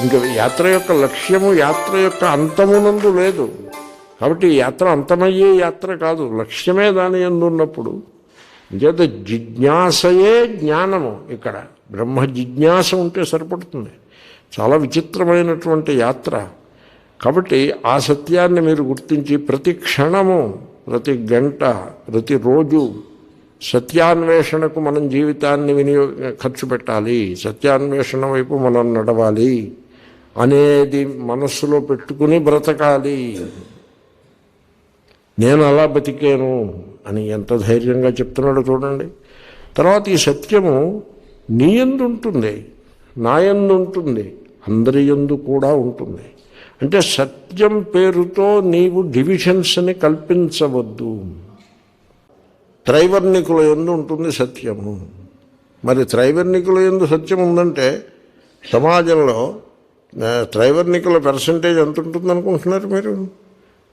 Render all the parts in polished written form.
ఇంకా యాత్ర యొక్క లక్ష్యము యాత్ర యొక్క అంతమునందు లేదు. కాబట్టి యాత్ర అంతమయ్యే యాత్ర కాదు, లక్ష్యమే దాని యందు ఉన్నప్పుడు ఇంకేత జిజ్ఞాసయే జ్ఞానము. ఇక్కడ బ్రహ్మ జిజ్ఞాస ఉంటే సరిపడుతుంది. చాలా విచిత్రమైనటువంటి యాత్ర. కాబట్టి ఆ సత్యాన్ని మీరు గుర్తించి ప్రతి క్షణము, ప్రతి గంట, ప్రతిరోజు సత్యాన్వేషణకు మనం జీవితాన్ని ఖర్చు పెట్టాలి, సత్యాన్వేషణ వైపు మనం నడవాలి అనేది మనస్సులో పెట్టుకుని బ్రతకాలి. నేను అలా బతికాను అని ఎంత ధైర్యంగా చెప్తున్నాడో చూడండి. తర్వాత ఈ సత్యము నీ యందు ఉంటుంది, నా యందు ఉంటుంది, అందరి యందు కూడా ఉంటుంది. అంటే సత్యం పేరుతో నీవు డివిజన్స్ని కల్పించవద్దు. త్రైవర్ణికుల యందు ఉంటుంది సత్యము. మరి త్రైవర్ణికుల యందు సత్యం ఉందంటే సమాజంలో త్రైవర్ణికుల పర్సంటేజ్ ఎంత ఉంటుంది అనుకుంటున్నారు మీరు?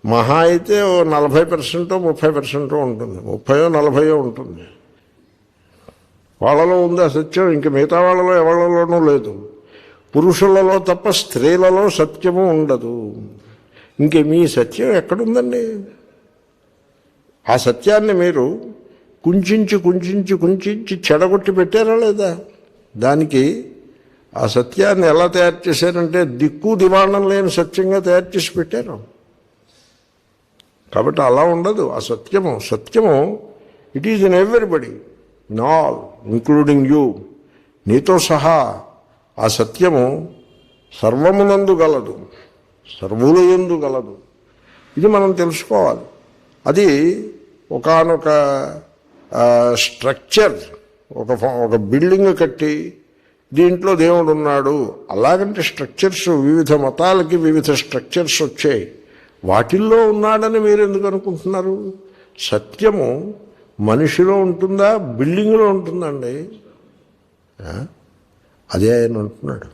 మహా అయితే 40% 30% ఉంటుంది, 30-40 ఉంటుంది. వాళ్ళలో ఉందా సత్యం? ఇంక మిగతా వాళ్ళలో ఎవరిలోనూ లేదు. పురుషులలో తప్ప స్త్రీలలో సత్యము ఉండదు. ఇంక మీ సత్యం ఎక్కడుందండి? ఆ సత్యాన్ని మీరు కుంచించి కుంచించి కుంచించి చెడగొట్టి పెట్టారా లేదా? దానికి ఆ సత్యాన్ని ఎలా తయారు చేశారంటే దిక్కు దివాణం లేని సత్యంగా తయారు చేసి పెట్టారు. కాబట్టి అలా ఉండదు ఆ సత్యము. సత్యము it is in everybody, in all, including you, నీతో సహా. ఆ సత్యము సర్వమునందు గలదు, సర్వుల యందు గలదు. ఇది మనం తెలుసుకోవాలి. అది ఒకానొక స్ట్రక్చర్, ఒక బిల్డింగ్ కట్టి దీంట్లో దేవుడు ఉన్నాడు అలాగంటే స్ట్రక్చర్స్, వివిధ మతాలకి వివిధ స్ట్రక్చర్స్ వచ్చాయి. వాటిల్లో ఉన్నాడని మీరు ఎందుకు అనుకుంటున్నారు? సత్యము మనిషిలో ఉంటుందా, బిల్డింగ్లో ఉంటుందండి? అదే ఆయన అంటున్నాడు.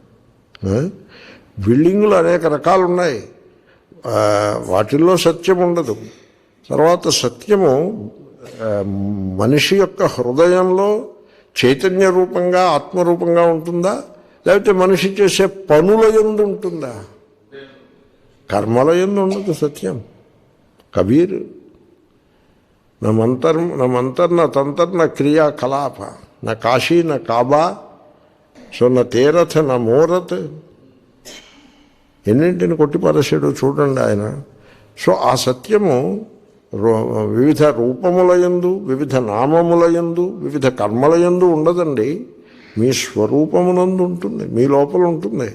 బిల్డింగులు అనేక రకాలు ఉన్నాయి, వాటిల్లో సత్యం ఉండదు. తర్వాత సత్యము మనిషి యొక్క హృదయంలో చైతన్య రూపంగా, ఆత్మరూపంగా ఉంటుందా, లేకపోతే మనిషి చేసే పనుల యందు ఉంటుందా? కర్మల యందు ఉండదు సత్యం. కబీర్ నా మంతర్ నా తంతర్ నా క్రియాకలాప, నా కాశీ నా కాబా, సో నా తీరథ నా మూరత్, ఎన్నింటిని కొట్టిపరచాడు చూడండి ఆయన. సో ఆ సత్యము వివిధ రూపముల యందు, వివిధ నామముల యందు, వివిధ కర్మల యందు ఉండదండి. మీ స్వరూపమునందు ఉంటుంది, మీ లోపల ఉంటుంది.